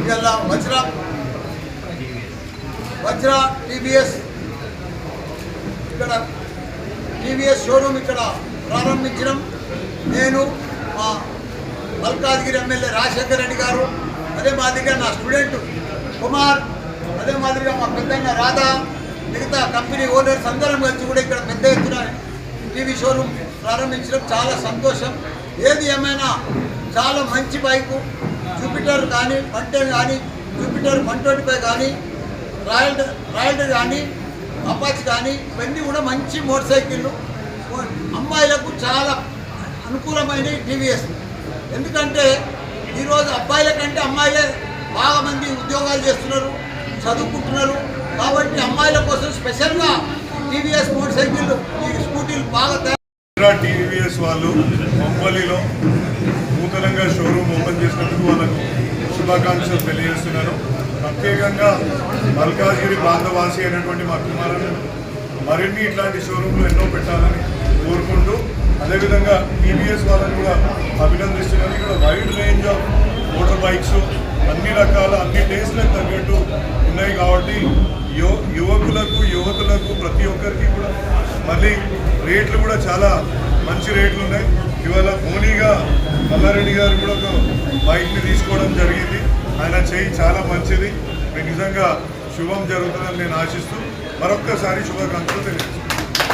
ఇవాళ వజ్ర టీవీఎస్ ఇక్కడ TVS showroom ఇక్కడ ప్రారంభించడం నేను మా మల్కాజ్గిరి ఎమ్మెల్యే రాజశేఖర్ రెడ్డి గారు, అదే మాదిరిగా నా స్టూడెంట్ కుమార్, అదే మాదిరిగా మా పెద్దన్న రాధా, మిగతా కంపెనీ ఓనర్స్ అందరం కలిసి కూడా ఇక్కడ పెద్ద ఎత్తున టీవీ షోరూమ్ ప్రారంభించడం చాలా సంతోషం. ఏది ఏమైనా చాలా మంచి బైకు, జూపిటర్ కానీ, పంటెన్ కానీ, జూపిటర్ 125 కానీ, రాయల్డ్ కానీ, అపాచ్ కానీ, ఇవన్నీ కూడా మంచి మోటార్ సైకిళ్ళు. అమ్మాయిలకు చాలా అనుకూలమైన టీవీఎస్. ఎందుకంటే ఈరోజు అబ్బాయిల కంటే అమ్మాయిలే బాగా మంది ఉద్యోగాలు చేస్తున్నారు, చదువుకుంటున్నారు. కాబట్టి అమ్మాయిల కోసం స్పెషల్గా టీవీఎస్ మోటార్ సైకిళ్ళు, ఈ స్కూటీలు బాగా తయారు. టీవీఎస్ వాళ్ళు మొంబలిలో నూతనంగా షోరూమ్ ఓపెన్ చేసినందుకు వాళ్ళకు శుభాకాంక్షలు తెలియజేస్తున్నాను. ప్రత్యేకంగా మల్కాజ్గిరి ప్రాంతవాసి అయినటువంటి మా కుమారులు మరిన్ని ఇట్లాంటి షోరూమ్లు ఎన్నో పెట్టాలని కోరుకుంటూ, అదేవిధంగా టీవీఎస్ వాళ్ళని కూడా అభినందిస్తున్నాను. ఇక్కడ wide range of motor bikes అన్ని రకాల అన్ని టేస్ట్లకు తగ్గట్టు ఉన్నాయి. కాబట్టి యువతులకు ప్రతి ఒక్కరికి కూడా మళ్ళీ రేట్లు కూడా చాలా మంచి రేట్లు ఉన్నాయి. ఇవాళ మోనీగా మల్లారెడ్డి గారు కూడా ఒక బైక్ని తీసుకోవడం జరిగింది. ఆయన చేయి చాలా మంచిది. నిజంగా శుభం జరుగుతుందని నేను ఆశిస్తూ మరొక్కసారి శుభాకాంక్షలు తెలియజేస్తాను.